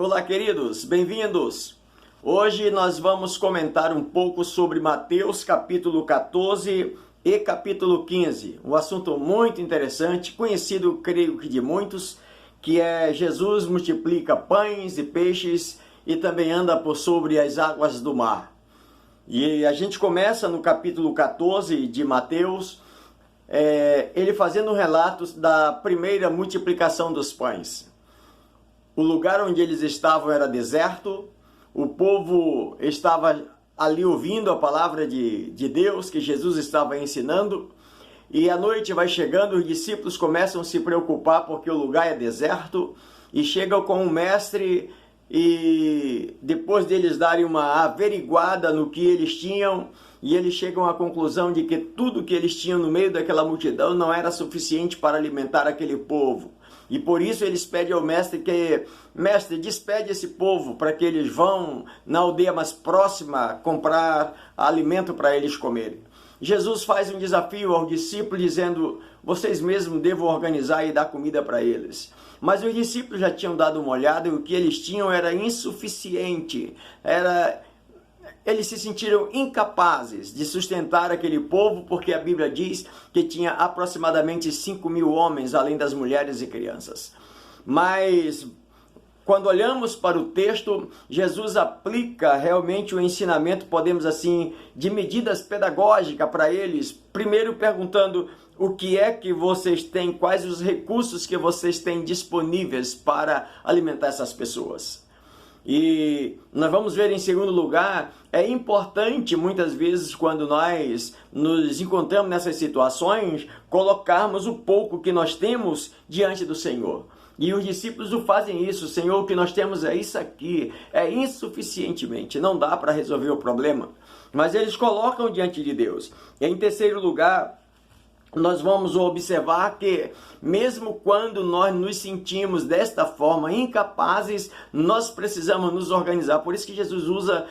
Olá, queridos, bem-vindos! Hoje nós vamos comentar um pouco sobre Mateus capítulo 14 e capítulo 15. Um assunto muito interessante, conhecido, creio que de muitos, que é Jesus multiplica pães e peixes e também anda por sobre as águas do mar. E a gente começa no capítulo 14 de Mateus, ele fazendo relatos da primeira multiplicação dos pães. O lugar onde eles estavam era deserto, o povo estava ali ouvindo a palavra de Deus que Jesus estava ensinando, e a noite vai chegando, os discípulos começam a se preocupar porque o lugar é deserto, e chegam com o mestre, e depois deles darem uma averiguada no que eles tinham, e eles chegam à conclusão de que tudo que eles tinham no meio daquela multidão não era suficiente para alimentar aquele povo. E por isso eles pedem ao mestre que, mestre, despede esse povo para que eles vão na aldeia mais próxima comprar alimento para eles comerem. Jesus faz um desafio aos discípulos dizendo, vocês mesmos devem organizar e dar comida para eles. Mas os discípulos já tinham dado uma olhada e o que eles tinham era insuficiente, eles se sentiram incapazes de sustentar aquele povo, porque a Bíblia diz que tinha aproximadamente 5.000 homens, além das mulheres e crianças. Mas, quando olhamos para o texto, Jesus aplica realmente o ensinamento, podemos assim, de medidas pedagógicas para eles. Primeiro perguntando o que é que vocês têm, quais os recursos que vocês têm disponíveis para alimentar essas pessoas. E nós vamos ver em segundo lugar, é importante muitas vezes quando nós nos encontramos nessas situações, colocarmos o pouco que nós temos diante do Senhor. E os discípulos o fazem isso, Senhor, o que nós temos é isso aqui, é insuficientemente, não dá para resolver o problema. Mas eles colocam diante de Deus. E em terceiro lugar, nós vamos observar que mesmo quando nós nos sentimos desta forma incapazes, nós precisamos nos organizar. Por isso que Jesus usa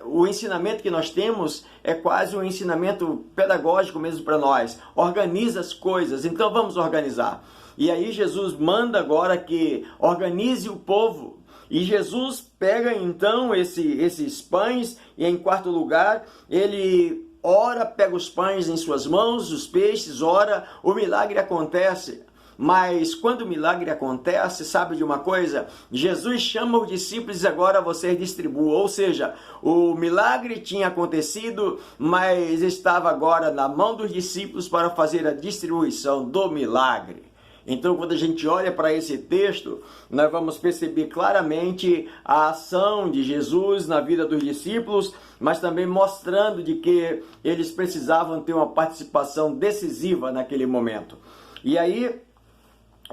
o ensinamento que nós temos, é quase um ensinamento pedagógico mesmo para nós. Organiza as coisas, então vamos organizar. E aí Jesus manda agora que organize o povo. E Jesus pega então esses pães e em quarto lugar ele ora, pega os pães em suas mãos, os peixes, ora, o milagre acontece. Mas quando o milagre acontece, sabe de uma coisa? Jesus chama os discípulos e diz, agora vocês distribuam. Ou seja, o milagre tinha acontecido, mas estava agora na mão dos discípulos para fazer a distribuição do milagre. Então, quando a gente olha para esse texto, nós vamos perceber claramente a ação de Jesus na vida dos discípulos, mas também mostrando de que eles precisavam ter uma participação decisiva naquele momento. E aí,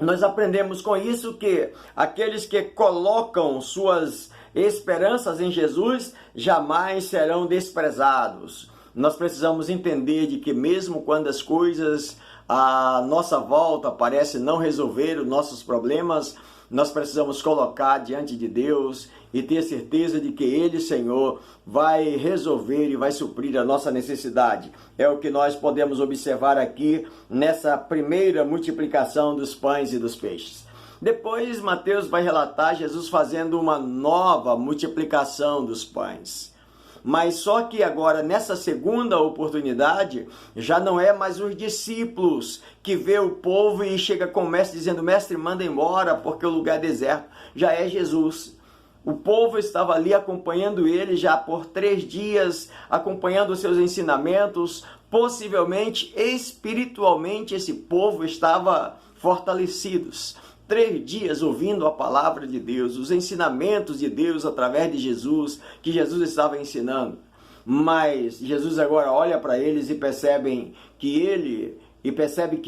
nós aprendemos com isso que aqueles que colocam suas esperanças em Jesus jamais serão desprezados. Nós precisamos entender de que mesmo quando as coisas à nossa volta parece não resolver os nossos problemas, nós precisamos colocar diante de Deus e ter certeza de que Ele, Senhor, vai resolver e vai suprir a nossa necessidade. É o que nós podemos observar aqui nessa primeira multiplicação dos pães e dos peixes. Depois, Mateus vai relatar Jesus fazendo uma nova multiplicação dos pães. Mas só que agora, nessa segunda oportunidade, já não é mais os discípulos que vê o povo e chega com o mestre dizendo, mestre, manda embora porque o lugar é deserto. Já é Jesus. O povo estava ali acompanhando ele já por 3 dias, acompanhando os seus ensinamentos. Possivelmente, espiritualmente, esse povo estava fortalecidos. 3 dias ouvindo a palavra de Deus, os ensinamentos de Deus através de Jesus, que Jesus estava ensinando. Mas Jesus agora olha para eles e percebe que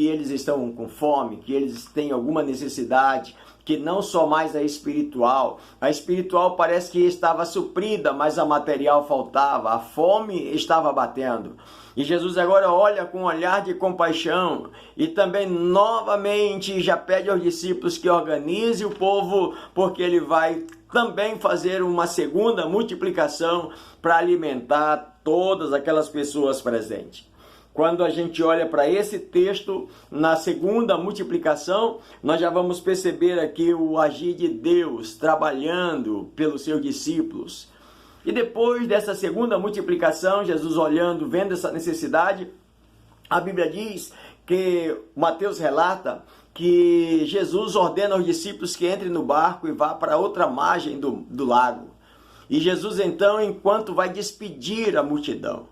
eles estão com fome, que eles têm alguma necessidade, que não só mais a espiritual parece que estava suprida, mas a material faltava, a fome estava batendo. E Jesus agora olha com um olhar de compaixão e também novamente já pede aos discípulos que organize o povo, porque ele vai também fazer uma segunda multiplicação para alimentar todas aquelas pessoas presentes. Quando a gente olha para esse texto, na segunda multiplicação, nós já vamos perceber aqui o agir de Deus trabalhando pelos seus discípulos. E depois dessa segunda multiplicação, Jesus olhando, vendo essa necessidade, a Bíblia diz que Mateus relata que Jesus ordena aos discípulos que entrem no barco e vá para outra margem do lago. E Jesus então, enquanto vai despedir a multidão,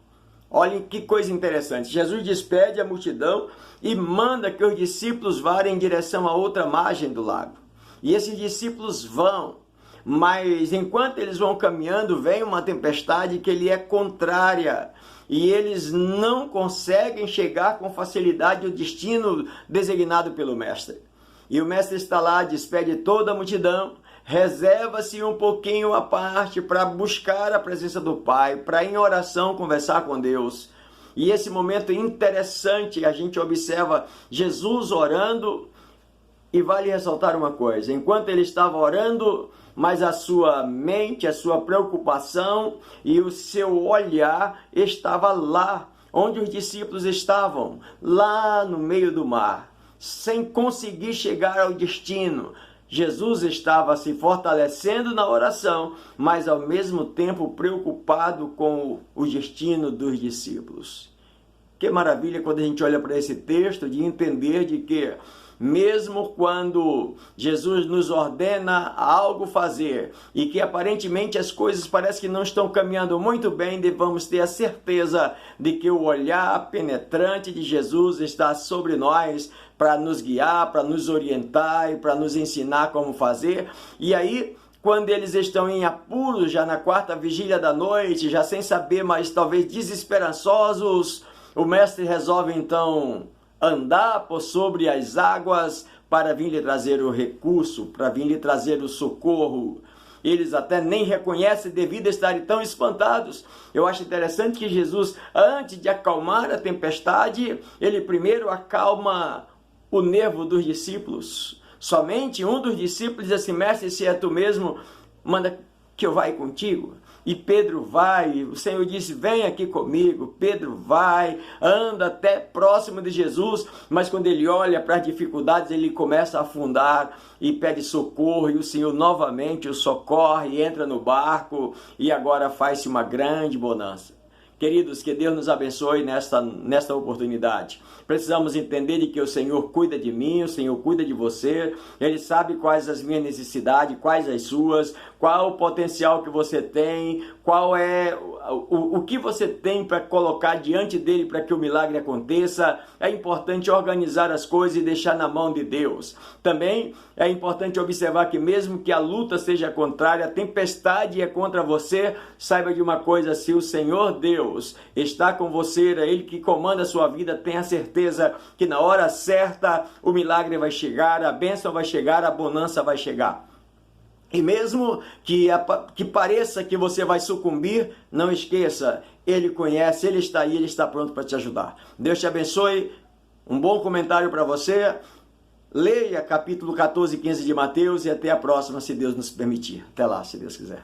olhem que coisa interessante, Jesus despede a multidão e manda que os discípulos vá em direção a outra margem do lago. E esses discípulos vão, mas enquanto eles vão caminhando, vem uma tempestade que lhe é contrária. E eles não conseguem chegar com facilidade ao destino designado pelo Mestre. E o Mestre está lá, despede toda a multidão, reserva-se um pouquinho à parte para buscar a presença do Pai, para em oração conversar com Deus. E esse momento interessante, a gente observa Jesus orando, e vale ressaltar uma coisa, enquanto ele estava orando, mas a sua mente, a sua preocupação e o seu olhar estava lá, onde os discípulos estavam, lá no meio do mar, sem conseguir chegar ao destino. Jesus estava se fortalecendo na oração, mas ao mesmo tempo preocupado com o destino dos discípulos. Que maravilha quando a gente olha para esse texto, de entender de que mesmo quando Jesus nos ordena algo fazer e que aparentemente as coisas parecem que não estão caminhando muito bem, devemos ter a certeza de que o olhar penetrante de Jesus está sobre nós para nos guiar, para nos orientar e para nos ensinar como fazer. E aí, quando eles estão em apuros, já na quarta vigília da noite, já sem saber, mas talvez desesperançosos, o Mestre resolve então andar por sobre as águas para vir lhe trazer o recurso, para vir lhe trazer o socorro. Eles até nem reconhecem devido a estarem tão espantados. Eu acho interessante que Jesus, antes de acalmar a tempestade, ele primeiro acalma o nervo dos discípulos. Somente um dos discípulos diz assim: Mestre, se é tu mesmo, manda que eu vá contigo. E Pedro vai, o Senhor disse: vem aqui comigo. Pedro vai, anda até próximo de Jesus, mas quando ele olha para as dificuldades, ele começa a afundar e pede socorro, e o Senhor novamente o socorre, entra no barco, e agora faz-se uma grande bonança. Queridos, que Deus nos abençoe nesta oportunidade. Precisamos entender de que o Senhor cuida de mim, o Senhor cuida de você. Ele sabe quais as minhas necessidades, quais as suas, qual o potencial que você tem, qual é o que você tem para colocar diante dele para que o milagre aconteça. É importante organizar as coisas e deixar na mão de Deus. Também é importante observar que mesmo que a luta seja contrária, a tempestade é contra você, saiba de uma coisa: se o Senhor Deus está com você, é Ele que comanda a sua vida, tenha certeza que na hora certa o milagre vai chegar, a bênção vai chegar, a bonança vai chegar. E mesmo que pareça que você vai sucumbir, não esqueça, Ele conhece, Ele está aí, Ele está pronto para te ajudar. Deus te abençoe, um bom comentário para você. Leia capítulo 14 e 15 de Mateus e até a próxima, se Deus nos permitir. Até lá, se Deus quiser.